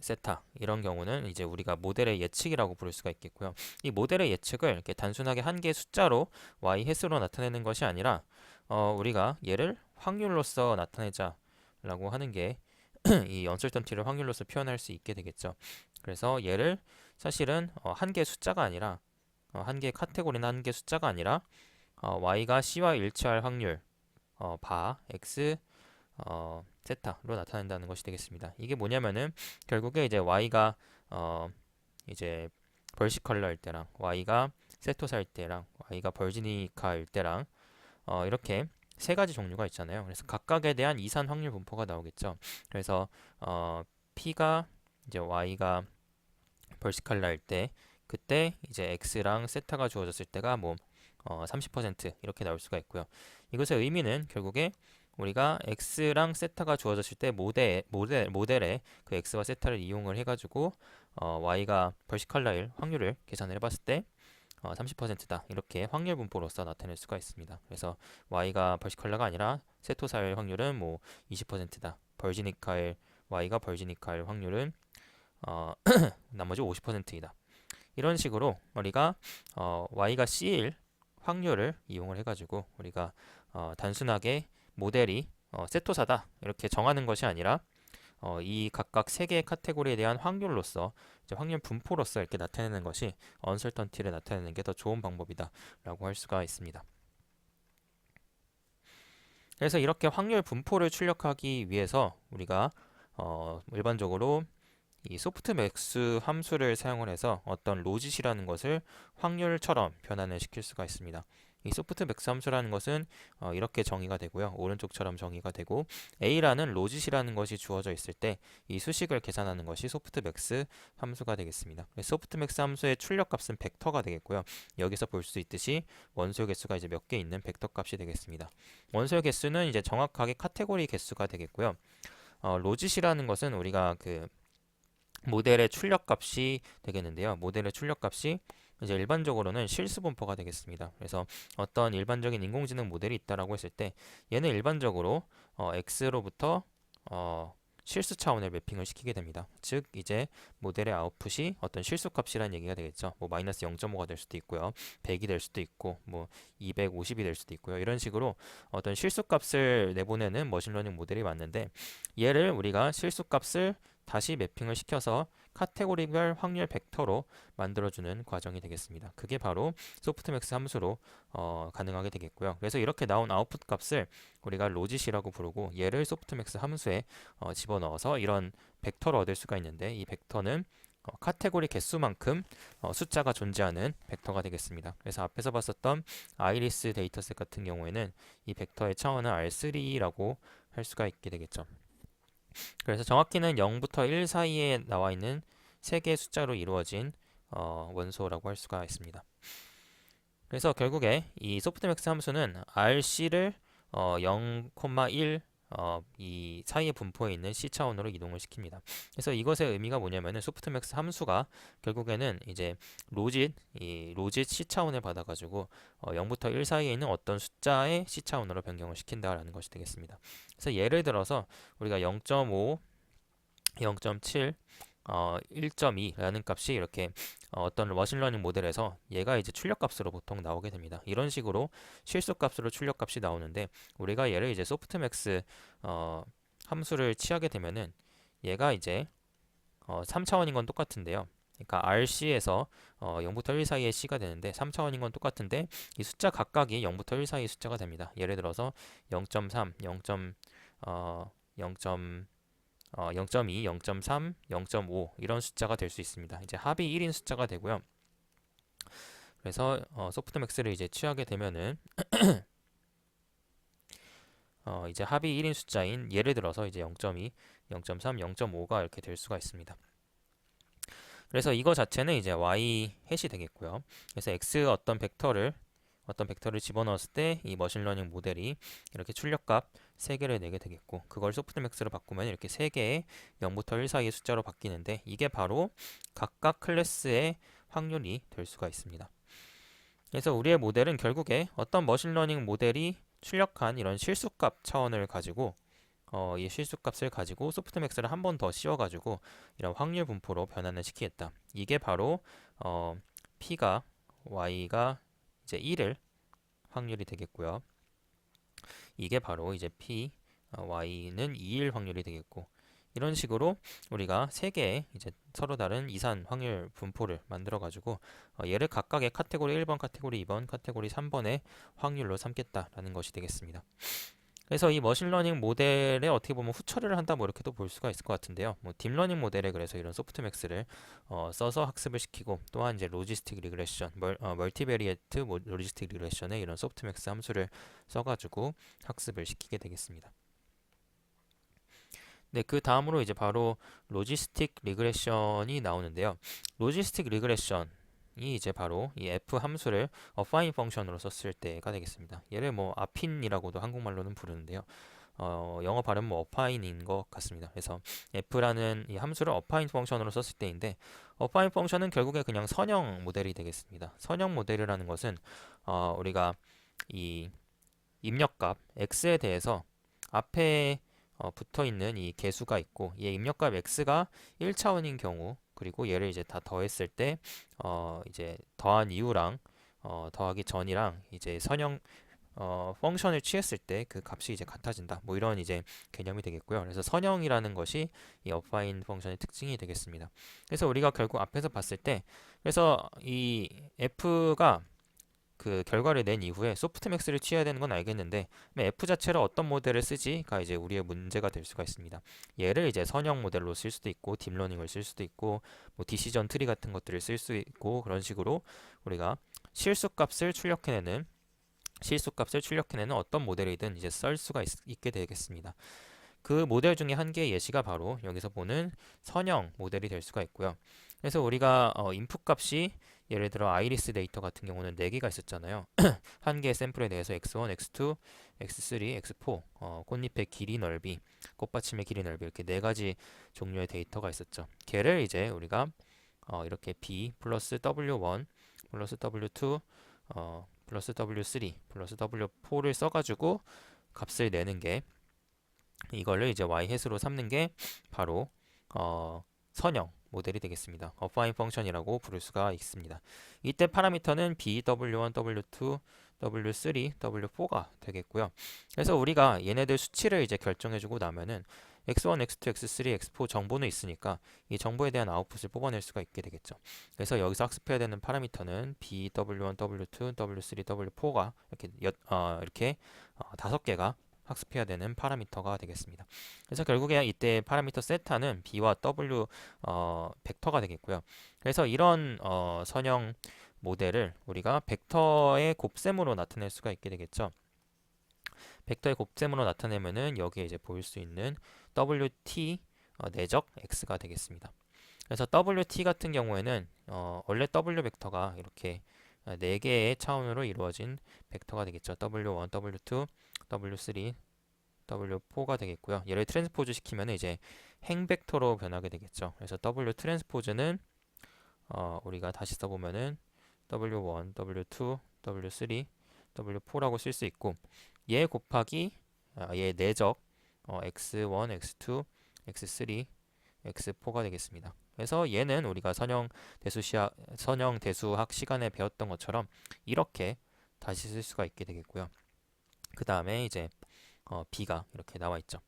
세타 이런 경우는 이제 우리가 모델의 예측이라고 부를 수가 있겠고요. 이 모델의 예측을 이렇게 단순하게 한 개의 숫자로 y 횟수로 나타내는 것이 아니라 우리가 얘를 확률로서 나타내자라고 하는 게 이 언설턴티를 확률로서 표현할 수 있게 되겠죠. 그래서 얘를 사실은 한 개의 숫자가 아니라 한 개의 카테고리나 한 개의 숫자가 아니라 y가 c와 일치할 확률 바 x 세타로 나타낸다는 것이 되겠습니다. 이게 뭐냐면은 결국에 이제 y가 이제 벌시컬러일 때랑 y가 세토사일 때랑 y가 벌지니카일 때랑 이렇게 세 가지 종류가 있잖아요. 그래서 각각에 대한 이산 확률 분포가 나오겠죠. 그래서 p가 이제 y가 벌시칼라일 때 그때 이제 x랑 세타가 주어졌을 때가 뭐 30% 이렇게 나올 수가 있고요. 이것의 의미는 결국에 우리가 x랑 세타가 주어졌을 때 모델에 그 x와 세타를 이용을 해가지고 y가 벌시칼라일 확률을 계산을 해봤을 때 30%다 이렇게 확률 분포로서 나타낼 수가 있습니다. 그래서 y가 벌시컬러가 아니라 세토사일 확률은 뭐 20%다. y가 벌지니카일 확률은 나머지 50%이다. 이런 식으로 우리가 y가 c일 확률을 이용을 해가지고 우리가 단순하게 모델이 세토사다 이렇게 정하는 것이 아니라 이 각각 세 개의 카테고리에 대한 확률로서 이제 확률 분포로서 이렇게 나타내는 것이 언설턴티를 나타내는 게 더 좋은 방법이다라고 할 수가 있습니다. 그래서 이렇게 확률 분포를 출력하기 위해서 우리가 일반적으로 이 소프트맥스 함수를 사용을 해서 어떤 로짓이라는 것을 확률처럼 변환을 시킬 수가 있습니다. 이 소프트맥스 함수라는 것은 이렇게 정의가 되고요. 오른쪽처럼 정의가 되고 a라는 로짓이라는 것이 주어져 있을 때 이 수식을 계산하는 것이 소프트맥스 함수가 되겠습니다. 소프트맥스 함수의 출력값은 벡터가 되겠고요. 여기서 볼 수 있듯이 원소의 개수가 이제 몇 개 있는 벡터 값이 되겠습니다. 원소의 개수는 이제 정확하게 카테고리 개수가 되겠고요. 로짓이라는 것은 우리가 그 모델의 출력값이 되겠는데요. 모델의 출력값이 이제 일반적으로는 실수 분포가 되겠습니다. 그래서 어떤 일반적인 인공지능 모델이 있다라고 했을 때 얘는 일반적으로 x로부터 실수 차원의 매핑을 시키게 됩니다. 즉 이제 모델의 아웃풋이 어떤 실수 값이라는 얘기가 되겠죠. 뭐 마이너스 0.5가 될 수도 있고요. 100이 될 수도 있고 뭐 250이 될 수도 있고요. 이런 식으로 어떤 실수 값을 내보내는 머신러닝 모델이 맞는데 얘를 우리가 실수 값을 다시 매핑을 시켜서 카테고리별 확률 벡터로 만들어주는 과정이 되겠습니다. 그게 바로 소프트맥스 함수로 가능하게 되겠고요. 그래서 이렇게 나온 아웃풋 값을 우리가 로짓이라고 부르고 얘를 소프트맥스 함수에 집어넣어서 이런 벡터를 얻을 수가 있는데 이 벡터는 카테고리 개수만큼 숫자가 존재하는 벡터가 되겠습니다. 그래서 앞에서 봤었던 아이리스 데이터셋 같은 경우에는 이 벡터의 차원은 R3라고 할 수가 있게 되겠죠. 그래서 정확히는 0부터 1 사이에 나와 있는 3개의 숫자로 이루어진 원소라고 할 수가 있습니다. 그래서 결국에 이 소프트맥스 함수는 RC를 0,1 이 사이의 분포에 있는 C 차원으로 이동을 시킵니다. 그래서 이것의 의미가 뭐냐면은 소프트맥스 함수가 결국에는 이제 이 로짓 C 차원을 받아가지고 0부터 1 사이에 있는 어떤 숫자의 C 차원으로 변경을 시킨다라는 것이 되겠습니다. 그래서 예를 들어서 우리가 0.5, 0.7 1.2라는 값이 이렇게 어떤 머신러닝 모델에서 얘가 이제 출력값으로 보통 나오게 됩니다. 이런 식으로 실수값으로 출력값이 나오는데 우리가 얘를 이제 소프트맥스 함수를 취하게 되면은 얘가 이제 3차원인 건 똑같은데요. 그러니까 RC에서 0부터 1 사이의 C가 되는데 3차원인 건 똑같은데 이 숫자 각각이 0부터 1 사이의 숫자가 됩니다. 예를 들어서 0.3, 0.2, 0.3, 0.5 이런 숫자가 될 수 있습니다. 이제 합이 1인 숫자가 되고요. 그래서 소프트맥스를 이제 취하게 되면은 이제 합이 1인 숫자인 예를 들어서 이제 0.2, 0.3, 0.5가 이렇게 될 수가 있습니다. 그래서 이거 자체는 이제 y 햇이 되겠고요. 그래서 x 어떤 벡터를 집어넣었을 때 이 머신러닝 모델이 이렇게 출력값 3개를 내게 되겠고 그걸 소프트맥스로 바꾸면 이렇게 3개의 0부터 1 사이의 숫자로 바뀌는데 이게 바로 각각 클래스의 확률이 될 수가 있습니다. 그래서 우리의 모델은 결국에 어떤 머신러닝 모델이 출력한 이런 실수값 차원을 가지고 이 실수값을 가지고 소프트맥스를 한 번 더 씌워가지고 이런 확률 분포로 변환을 시키겠다. 이게 바로 P가 Y가 이제 1을 확률이 되겠고요. 이게 바로 이제 P, Y는 2일 확률이 되겠고 이런 식으로 우리가 3개의 이제 서로 다른 이산 확률 분포를 만들어 가지고 얘를 각각의 카테고리 1번, 카테고리 2번, 카테고리 3번의 확률로 삼겠다라는 것이 되겠습니다. 그래서 이 머신러닝 모델에 어떻게 보면 후처리를 한다 뭐 이렇게도 볼 수가 있을 것 같은데요. 뭐 딥러닝 모델에 그래서 이런 소프트맥스를 써서 학습을 시키고 또한 이제 로지스틱 리그레션, 멀티베리에이트 로지스틱 리그레션에 이런 소프트맥스 함수를 써가지고 학습을 시키게 되겠습니다. 네, 그 다음으로 이제 바로 로지스틱 리그레션이 나오는데요. 로지스틱 리그레션 이 이제 바로 이 f 함수를 affine 펑션으로 썼을 때가 되겠습니다. 얘를 뭐 affine이라고도 한국말로는 부르는데요. 영어 발음은 뭐 affine인 것 같습니다. 그래서 f라는 이 함수를 affine 펑션으로 썼을 때인데 affine 펑션은 결국에 그냥 선형 모델이 되겠습니다. 선형 모델이라는 것은 우리가 이 입력값 x에 대해서 앞에 붙어 있는 이 개수가 있고 얘 입력값 x가 1차원인 경우 그리고 얘를 이제 다 더했을 때 이제 더한 이유랑 더하기 전이랑 이제 선형 펑션을 취했을 때 그 값이 이제 같아진다. 뭐 이런 이제 개념이 되겠고요. 그래서 선형이라는 것이 이 affine 펑션의 특징이 되겠습니다. 그래서 우리가 결국 앞에서 봤을 때 그래서 이 f가 그 결과를 낸 이후에 소프트맥스를 취해야 되는 건 알겠는데 F 자체를 어떤 모델을 쓰지가 이제 우리의 문제가 될 수가 있습니다. 얘를 이제 선형 모델로 쓸 수도 있고 딥러닝을 쓸 수도 있고 뭐 디시전 트리 같은 것들을 쓸 수 있고 그런 식으로 우리가 실수값을 출력해내는 실수값을 출력해내는 어떤 모델이든 이제 쓸 수가 있게 되겠습니다. 그 모델 중에 한 개의 예시가 바로 여기서 보는 선형 모델이 될 수가 있고요. 그래서 우리가 인풋 값이 예를 들어 아이리스 데이터 같은 경우는 4개가 있었잖아요. 한 개의 샘플에 대해서 x1, x2, x3, x4 꽃잎의 길이 넓이, 꽃받침의 길이 넓이 이렇게 4가지 종류의 데이터가 있었죠. 걔를 이제 우리가 이렇게 b 플러스 w1 플러스 w2 플러스 w3 플러스 w4를 써가지고 값을 내는 게 이걸를 이제 y-로 삼는 게 바로 선형 모델이 되겠습니다. 어파인 펑션이라고 부를 수가 있습니다. 이때 파라미터는 b, w1, w2, w3, w4가 되겠고요. 그래서 우리가 얘네들 수치를 이제 결정해주고 나면은 x1, x2, x3, x4 정보는 있으니까 이 정보에 대한 아웃풋을 뽑아낼 수가 있게 되겠죠. 그래서 여기서 학습해야 되는 파라미터는 b, w1, w2, w3, w4가 이렇게 5개가 학습해야 되는 파라미터가 되겠습니다. 그래서 결국에 이때 파라미터 세타는 b와 w 벡터가 되겠고요. 그래서 이런 선형 모델을 우리가 벡터의 곱셈으로 나타낼 수가 있게 되겠죠. 벡터의 곱셈으로 나타내면은 여기에 이제 보일 수 있는 wt 내적 x가 되겠습니다. 그래서 wt 같은 경우에는 원래 w 벡터가 이렇게 4개의 차원으로 이루어진 벡터가 되겠죠. w1, w2, w3, w4가 되겠고요. 얘를 트랜스포즈 시키면 이제 행 벡터로 변하게 되겠죠. 그래서 w 트랜스포즈는 우리가 다시 써보면은 w1, w2, w3, w4라고 쓸 수 있고 얘 곱하기 얘 내적 x1, x2, x3, x4가 되겠습니다. 그래서 얘는 우리가 선형 대수학 시간에 배웠던 것처럼 이렇게 다시 쓸 수가 있게 되겠고요. 그 다음에 이제 b가 이렇게 나와 있죠.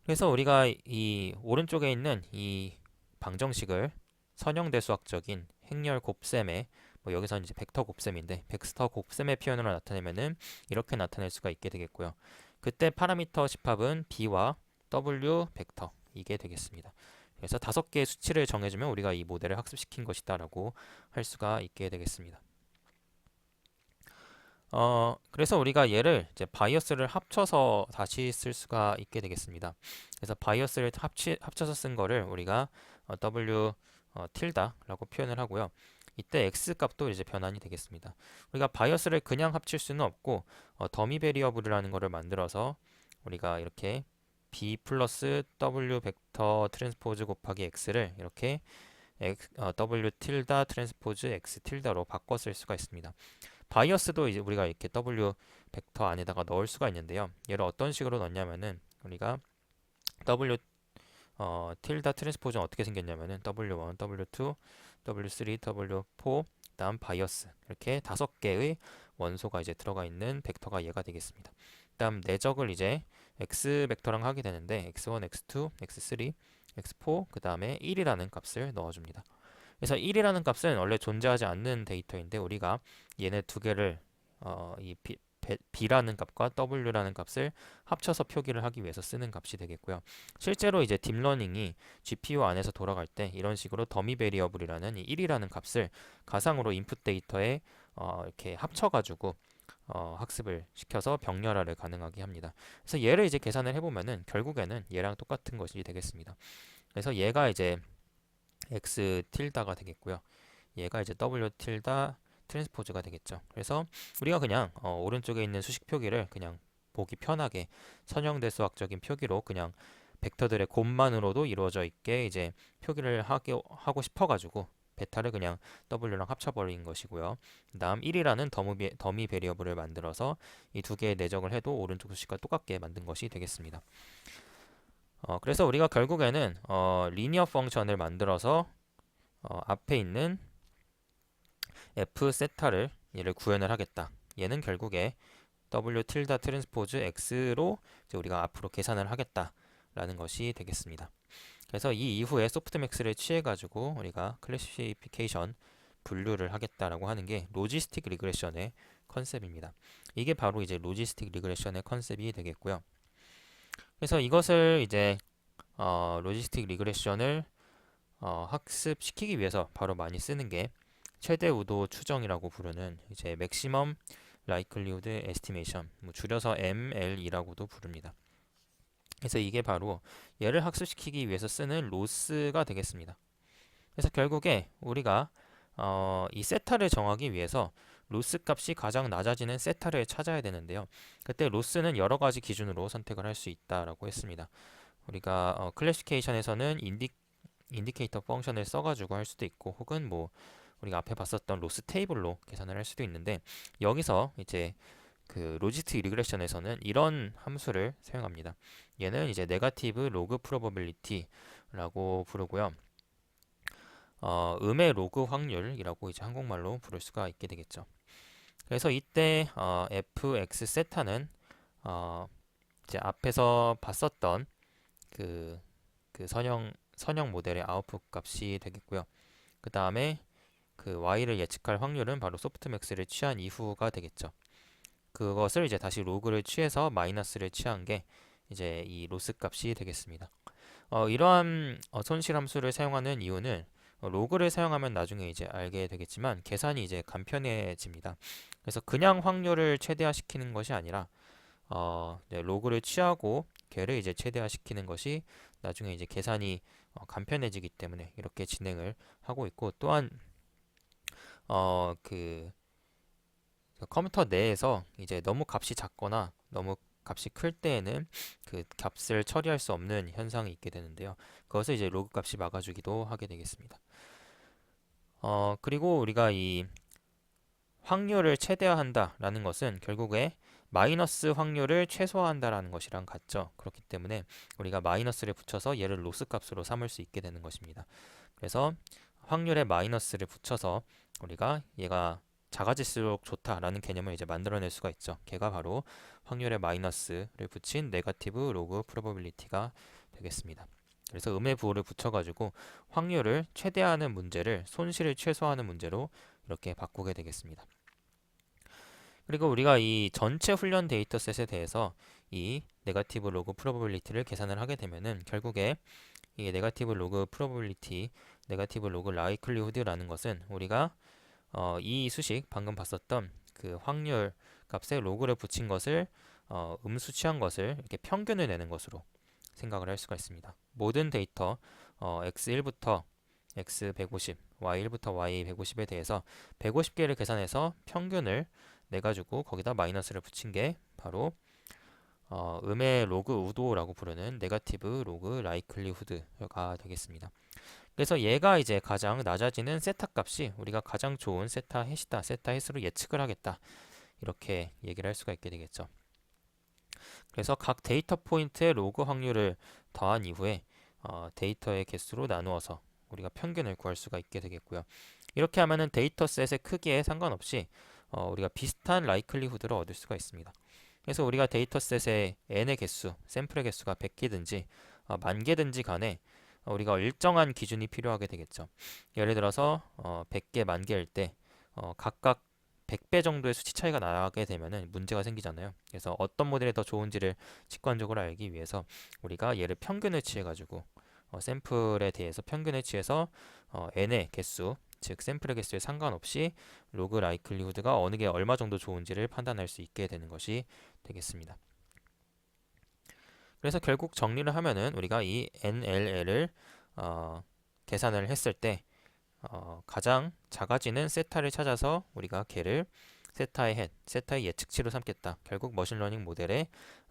그래서 우리가 이 오른쪽에 있는 이 방정식을 선형대수학적인 행렬 곱셈의 여기서는 이제 벡터 곱셈인데 벡터 곱셈의 표현으로 나타내면은 이렇게 나타낼 수가 있게 되겠고요. 그때 파라미터 집합은 b와 w 벡터 이게 되겠습니다. 그래서 5개의 수치를 정해주면 우리가 이 모델을 학습시킨 것이다라고 할 수가 있게 되겠습니다. 그래서 우리가 얘를 이제 바이어스를 합쳐서 다시 쓸 수가 있게 되겠습니다. 그래서 바이어스를 합쳐서 쓴 거를 우리가 w 틸다라고 표현을 하고요. 이때 x 값도 이제 변환이 되겠습니다. 우리가 바이어스를 그냥 합칠 수는 없고 더미 베리어블이라는 거를 만들어서 우리가 이렇게 b 플러스 w 벡터 트랜스포즈 곱하기 x를 이렇게 w 틸다 트랜스포즈 x 틸다로 바꿔 쓸 수가 있습니다. 바이어스도 이제 우리가 이렇게 w 벡터 안에다가 넣을 수가 있는데요. 얘를 어떤 식으로 넣냐면은 우리가 w 틸다 트랜스포즈는 어떻게 생겼냐면은 w1, w2, w3, w4 다음 바이어스 이렇게 5개의 원소가 이제 들어가 있는 벡터가 얘가 되겠습니다. 다음 내적을 이제 x 벡터랑 하게 되는데 x1, x2, x3, x4 그 다음에 1이라는 값을 넣어줍니다. 그래서 1이라는 값은 원래 존재하지 않는 데이터인데 우리가 얘네 두 개를 이 b라는 값과 w라는 값을 합쳐서 표기를 하기 위해서 쓰는 값이 되겠고요. 실제로 이제 딥러닝이 GPU 안에서 돌아갈 때 이런 식으로 더미 베리어블이라는 이 1이라는 값을 가상으로 인풋 데이터에 이렇게 합쳐가지고 학습을 시켜서 병렬화를 가능하게 합니다. 그래서 얘를 이제 계산을 해보면은 결국에는 얘랑 똑같은 것이 되겠습니다. 그래서 얘가 이제 x 틸다가 되겠고요. 얘가 이제 w 틸다 트랜스포즈가 되겠죠. 그래서 우리가 그냥 오른쪽에 있는 수식 표기를 그냥 보기 편하게 선형대수학적인 표기로 그냥 벡터들의 곱만으로도 이루어져 있게 이제 표기를 하고 싶어가지고 베타를 그냥 w랑 합쳐버린 것이고요. 그 다음 1이라는 더미 베리어블을 만들어서 이 두 개의 내적을 해도 오른쪽 수식과 똑같게 만든 것이 되겠습니다. 그래서 우리가 결국에는 리니어 펑션을 만들어서 앞에 있는 f 세타를 얘를 구현을 하겠다. 얘는 결국에 w 틸다 트랜스포즈 x로 이제 우리가 앞으로 계산을 하겠다라는 것이 되겠습니다. 그래서 이 이후에 소프트맥스를 취해가지고 우리가 클래시피케이션 분류를 하겠다라고 하는 게 로지스틱 리그레션의 컨셉입니다. 이게 바로 이제 로지스틱 리그레션의 컨셉이 되겠고요. 그래서 이것을 이제 로지스틱 리그레션을 학습시키기 위해서 바로 많이 쓰는 게 최대 우도 추정이라고 부르는 이제 맥시멈 likelihood estimation, 뭐 줄여서 ML이라고도 부릅니다. 그래서 이게 바로 얘를 학습시키기 위해서 쓰는 로스가 되겠습니다. 그래서 결국에 우리가 이 세타를 정하기 위해서 로스 값이 가장 낮아지는 세타를 찾아야 되는데요. 그때 로스는 여러 가지 기준으로 선택을 할 수 있다라고 했습니다. 우리가 클래시피케이션에서는 인디케이터 펑션을 써가지고 할 수도 있고, 혹은 뭐 우리가 앞에 봤었던 로스 테이블로 계산을 할 수도 있는데, 여기서 이제 그 로지스틱 리그레션에서는 이런 함수를 사용합니다. 얘는 이제 네거티브 로그 프로버빌리티라고 부르고요. 음의 로그 확률이라고 이제 한국말로 부를 수가 있게 되겠죠. 그래서 이때 fx 세타는 이제 앞에서 봤었던 그, 그 선형 모델의 아웃풋 값이 되겠고요. 그 다음에 그 y를 예측할 확률은 바로 소프트맥스를 취한 이후가 되겠죠. 그것을 이제 다시 로그를 취해서 마이너스를 취한 게 이제 이 로스 값이 되겠습니다. 이러한 손실 함수를 사용하는 이유는 로그를 사용하면 나중에 이제 알게 되겠지만 계산이 이제 간편해집니다. 그래서 그냥 확률을 최대화시키는 것이 아니라 네, 로그를 취하고 걔를 이제 최대화시키는 것이 나중에 이제 계산이 간편해지기 때문에 이렇게 진행을 하고 있고, 또한 그 컴퓨터 내에서 이제 너무 값이 작거나 너무 값이 클 때에는 그 값을 처리할 수 없는 현상이 있게 되는데요. 그것을 이제 로그 값이 막아주기도 하게 되겠습니다. 그리고 우리가 이 확률을 최대화한다라는 것은 결국에 마이너스 확률을 최소화한다라는 것이랑 같죠. 그렇기 때문에 우리가 마이너스를 붙여서 얘를 로스 값으로 삼을 수 있게 되는 것입니다. 그래서 확률에 마이너스를 붙여서 우리가 얘가 작아질수록 좋다라는 개념을 이제 만들어낼 수가 있죠. 걔가 바로 확률에 마이너스를 붙인 네거티브 로그 프로버빌리티가 되겠습니다. 그래서 음의 부호를 붙여가지고 확률을 최대화하는 문제를 손실을 최소화하는 문제로 이렇게 바꾸게 되겠습니다. 그리고 우리가 이 전체 훈련 데이터셋에 대해서 이 네거티브 로그 프로버빌리티를 계산을 하게 되면은 결국에 이 네거티브 로그 프로버빌리티, 네거티브 로그 라이클리후드라는 것은 우리가 이 수식 방금 봤었던 그 확률 값에 로그를 붙인 것을 음수 취한 것을 이렇게 평균을 내는 것으로 생각을 할 수가 있습니다. 모든 데이터 x1부터 x150, y1부터 y150에 대해서 150개를 계산해서 평균을 내가지고 거기다 마이너스를 붙인 게 바로 음의 로그 우도라고 부르는 네거티브 로그 라이클리후드가 되겠습니다. 그래서 얘가 이제 가장 낮아지는 세타 값이 우리가 가장 좋은 세타 햇이다, 세타 햇으로 예측을 하겠다, 이렇게 얘기를 할 수가 있게 되겠죠. 그래서 각 데이터 포인트의 로그 확률을 더한 이후에 데이터의 개수로 나누어서 우리가 평균을 구할 수가 있게 되겠고요. 이렇게 하면은 데이터셋의 크기에 상관없이 우리가 비슷한 라이클리후드를 얻을 수가 있습니다. 그래서 우리가 데이터셋의 n의 개수, 샘플의 개수가 100개든지 10,000개든지 간에 우리가 일정한 기준이 필요하게 되겠죠. 예를 들어서 100개, 10,000개일 때 각각 100배 정도의 수치 차이가 나게 되면은 문제가 생기잖아요. 그래서 어떤 모델이 더 좋은지를 직관적으로 알기 위해서 우리가 얘를 평균을 취해가지고 샘플에 대해서 평균을 취해서 n의 개수, 즉 샘플의 개수에 상관없이 로그 라이클리후드가 어느 게 얼마 정도 좋은지를 판단할 수 있게 되는 것이 되겠습니다. 그래서 결국 정리를 하면은 우리가 이 NLL을 계산을 했을 때 가장 작아지는 세타를 찾아서 우리가 걔를 세타의 헷, 세타의 예측치로 삼겠다. 결국 머신러닝 모델에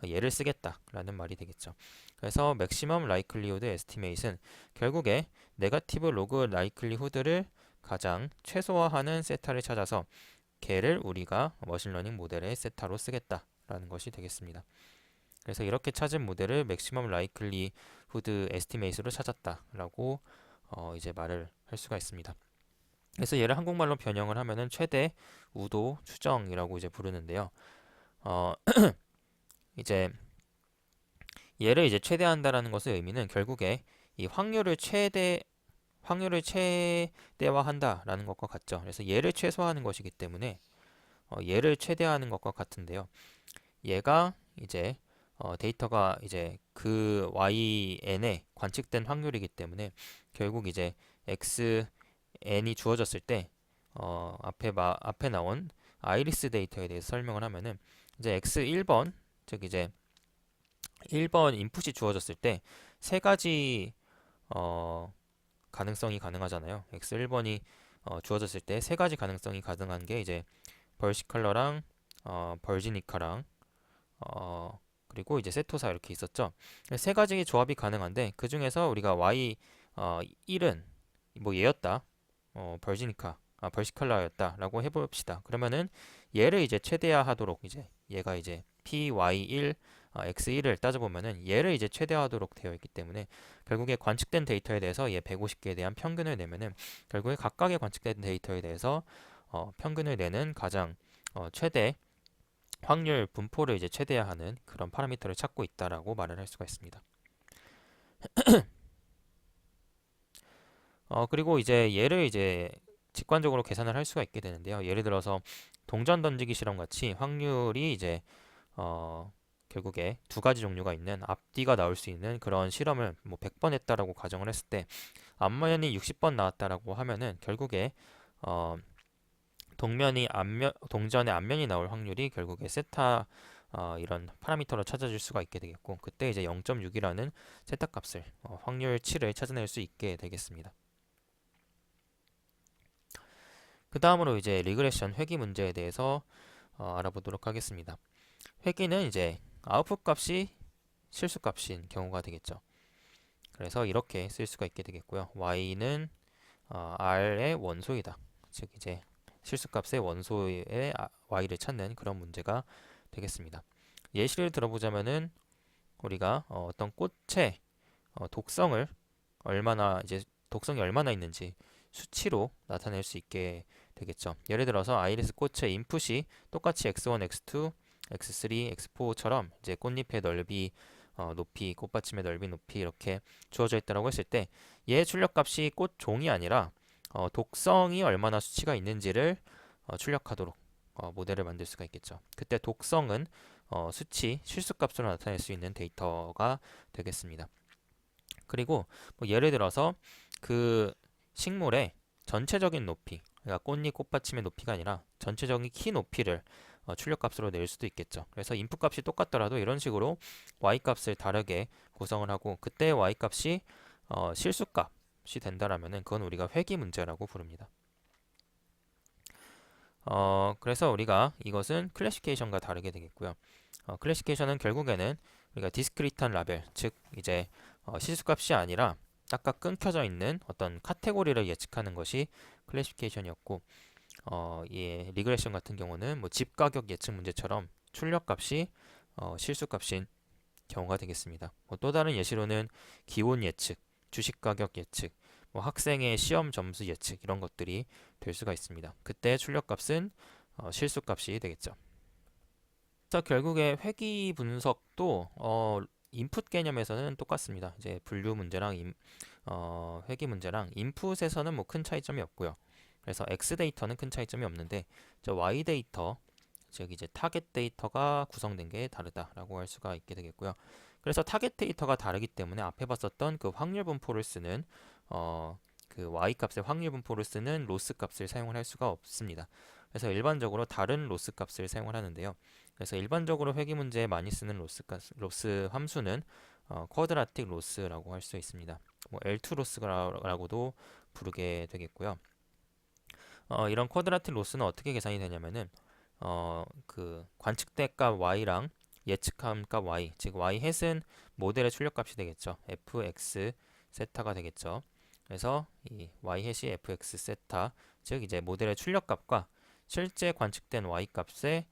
얘를 쓰겠다라는 말이 되겠죠. 그래서 맥시멈 라이클리후드 에스티메이트는 결국에 네거티브 로그 라이클리후드를 가장 최소화하는 세타를 찾아서 걔를 우리가 머신러닝 모델의 세타로 쓰겠다라는 것이 되겠습니다. 그래서 이렇게 찾은 모델을 맥시멈 라이클리후드 에스티메이트로 찾았다라고 이제 말을 할 수가 있습니다. 그래서 얘를 한국말로 변형을 하면은 최대 우도 추정이라고 이제 부르는데요. 이제 얘를 이제 최대화한다라는 것의 의미는 결국에 이 확률을 최대화한다라는 것과 같죠. 그래서 얘를 최소화하는 것이기 때문에 얘를 최대화하는 것과 같은데요. 얘가 이제 데이터가 이제 그yn에 관측된 확률이기 때문에 결국 이제 xn이 주어졌을 때 앞에 나온 아이리스 데이터에 대해서 설명을 하면은 이제 x1번, 즉 이제 1번 인풋이 주어졌을 때 세 가지 가능성이 가능하잖아요. x1번이 주어졌을 때 세 가지 가능성이 가능한 게 이제 벌시컬러랑 벌지니카랑 그리고 이제 세토사 이렇게 있었죠. 세 가지 조합이 가능한데 그 중에서 우리가 y 1은 뭐 얘였다. 벌지니카 벌시컬러였다라고 해봅시다. 그러면은 얘를 이제 최대화하도록 이제 얘가 이제 py1 x1을 따져보면은 얘를 이제 최대화하도록 되어 있기 때문에 결국에 관측된 데이터에 대해서 얘 150개에 대한 평균을 내면은 결국에 각각의 관측된 데이터에 대해서 평균을 내는 가장 최대 확률 분포를 이제 최대화하는 그런 파라미터를 찾고 있다라고 말을 할 수가 있습니다. 그리고 이제 얘를 이제 직관적으로 계산을 할 수가 있게 되는데요. 예를 들어서 동전 던지기 실험 같이 확률이 이제 결국에 두 가지 종류가 있는 앞뒤가 나올 수 있는 그런 실험을 뭐 100번 했다라고 가정을 했을 때 앞면이 60번 나왔다라고 하면은 결국에 어, 동전의 앞면이 나올 확률이 결국에 세타 이런 파라미터로 찾아줄 수가 있게 되겠고 그때 이제 0.6이라는 세타 값을 확률 7을 찾아낼 수 있게 되겠습니다. 그 다음으로 이제 리그레션 회귀 문제에 대해서 알아보도록 하겠습니다. 회귀는 이제 아웃풋 값이 실수 값인 경우가 되겠죠. 그래서 이렇게 쓸 수가 있게 되겠고요. y는 r의 원소이다. 즉 이제 실수값의 원소의 y를 찾는 그런 문제가 되겠습니다. 예시를 들어보자면은 우리가 어떤 꽃의 독성을 독성이 얼마나 있는지 수치로 나타낼 수 있게 되겠죠. 예를 들어서 아이리스 꽃의 인풋이 똑같이 x1, x2, x3, x4처럼 이제 꽃잎의 넓이, 높이, 꽃받침의 넓이, 높이 이렇게 주어져 있다고 했을 때 얘 출력값이 꽃 종이 아니라 독성이 얼마나 수치가 있는지를 출력하도록 모델을 만들 수가 있겠죠. 그때 독성은 수치, 실수값으로 나타낼 수 있는 데이터가 되겠습니다. 그리고 뭐 예를 들어서 그 식물의 전체적인 높이, 그러니까 꽃잎, 꽃받침의 높이가 아니라 전체적인 키 높이를 출력값으로 낼 수도 있겠죠. 그래서 인풋 값이 똑같더라도 이런 식으로 y 값을 다르게 구성을 하고 그때 y 값이 실수값이 된다라면은 그건 우리가 회귀 문제라고 부릅니다. 그래서 우리가 이것은 클래시피케이션과 다르게 되겠고요. 클래시피케이션은 결국에는 우리가 디스크리트한 라벨, 즉 이제 실수값이 아니라 딱딱 끊겨져 있는 어떤 카테고리를 예측하는 것이 클래시피케이션이었고, 리그레션 같은 경우는 뭐 집 가격 예측 문제처럼 출력값이 실수값인 경우가 되겠습니다. 또 다른 예시로는 기온 예측, 주식 가격 예측, 뭐 학생의 시험 점수 예측 이런 것들이 될 수가 있습니다. 그때 출력값은 실수값이 되겠죠. 그래서 결국에 회귀 분석도 인풋 개념에서는 똑같습니다. 이제 분류 문제랑 회귀 문제랑 인풋에서는 뭐 큰 차이점이 없고요. 그래서 X 데이터는 큰 차이점이 없는데 저 Y 데이터 즉 이제 타겟 데이터가 구성된 게 다르다라고 할 수가 있게 되겠고요. 그래서 타겟 데이터가 다르기 때문에 앞에 봤었던 그 확률 분포를 쓰는 그 y 값의 확률 분포를 쓰는 로스 값을 사용을 할 수가 없습니다. 그래서 일반적으로 다른 로스 값을 사용을 하는데요. 그래서 일반적으로 회귀 문제에 많이 쓰는 로스 함수는 쿼드라틱 로스라고 할 수 있습니다. 뭐 L2 로스라고도 부르게 되겠고요. 이런 쿼드라틱 로스는 어떻게 계산이 되냐면은 그 관측대 값 y랑 예측한 값 y, 즉 y 햇은 모델의 출력값이 되겠죠. fx 세타가 되겠죠. 그래서 이 y 햇이 fx 세타, 즉 이제 모델의 출력값과 실제 관측된 y 값에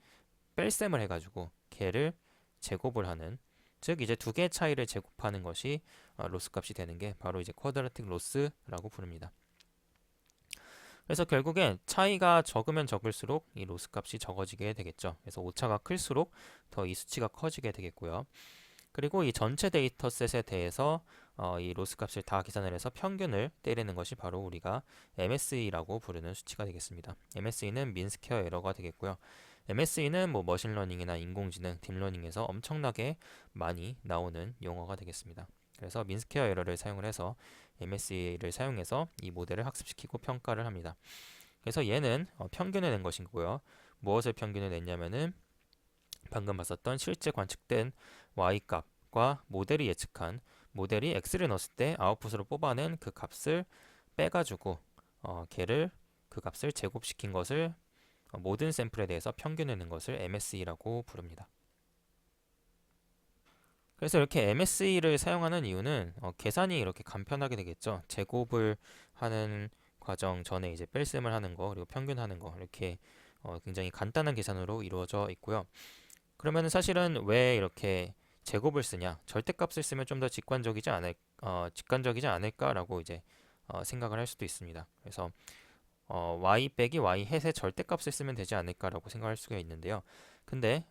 뺄셈을 해가지고 걔를 제곱을 하는, 즉 이제 두 개의 차이를 제곱하는 것이 로스 값이 되는 게 바로 이제 쿼드라틱 로스라고 부릅니다. 그래서 결국에 차이가 적으면 적을수록 이 로스 값이 적어지게 되겠죠. 그래서 오차가 클수록 더 이 수치가 커지게 되겠고요. 그리고 이 전체 데이터셋에 대해서 이 로스 값을 다 계산을 해서 평균을 때리는 것이 바로 우리가 MSE라고 부르는 수치가 되겠습니다. MSE는 민 스퀘어 에러가 되겠고요. MSE는 뭐 머신러닝이나 인공지능, 딥러닝에서 엄청나게 많이 나오는 용어가 되겠습니다. 그래서 민 스퀘어 에러를 사용을 해서 MSE를 사용해서 이 모델을 학습시키고 평가를 합니다. 그래서 얘는 평균을 낸 것이고요. 무엇을 평균을 냈냐면은 방금 봤었던 실제 관측된 y 값과 모델이 예측한 모델이 x를 넣었을 때 아웃풋으로 뽑아낸 그 값을 빼가지고 걔를 그 값을 제곱시킨 것을 모든 샘플에 대해서 평균을 내는 것을 MSE라고 부릅니다. 그래서 이렇게 MSE를 사용하는 이유는 계산이 이렇게 간편하게 되겠죠. 제곱을 하는 과정 전에 이제 뺄셈을 하는 거 그리고 평균하는 거 이렇게 굉장히 간단한 계산으로 이루어져 있고요. 그러면 사실은 왜 이렇게 제곱을 쓰냐? 절대값을 쓰면 좀 더 직관적이지 않을까라고 이제 생각을 할 수도 있습니다. 그래서 y 빼기 y 햇의 절대값을 쓰면 되지 않을까라고 생각할 수가 있는데요. 근데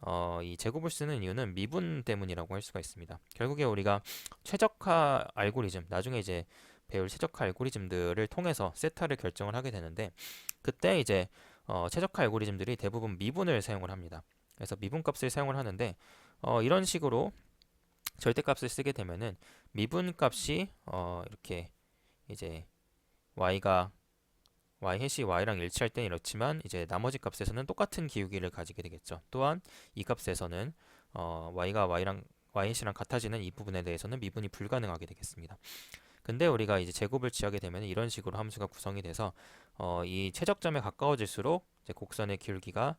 이 제곱을 쓰는 이유는 미분 때문이라고 할 수가 있습니다. 결국에 우리가 최적화 알고리즘, 나중에 이제 배울 최적화 알고리즘들을 통해서 세타를 결정을 하게 되는데 그때 이제 최적화 알고리즘들이 대부분 미분을 사용을 합니다. 그래서 미분값을 사용을 하는데 이런 식으로 절대값을 쓰게 되면은 미분값이 이렇게 이제 y가 y 햇이 y랑 일치할 때는 이렇지만 이제 나머지 값에서는 똑같은 기울기를 가지게 되겠죠. 또한 이 값에서는 y가 y 햇이랑 같아지는 이 부분에 대해서는 미분이 불가능하게 되겠습니다. 근데 우리가 이제 제곱을 취하게 되면 이런 식으로 함수가 구성이 돼서 이 최적점에 가까워질수록 이제 곡선의 기울기가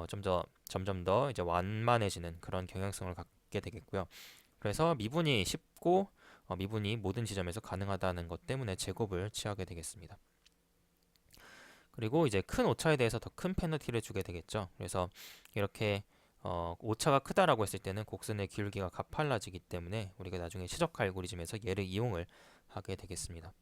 점점 더 이제 완만해지는 그런 경향성을 갖게 되겠고요. 그래서 미분이 쉽고 미분이 모든 지점에서 가능하다는 것 때문에 제곱을 취하게 되겠습니다. 그리고 이제 큰 오차에 대해서 더 큰 페널티를 주게 되겠죠. 그래서 이렇게 오차가 크다라고 했을 때는 곡선의 기울기가 가팔라지기 때문에 우리가 나중에 최적화 알고리즘에서 얘를 이용을 하게 되겠습니다.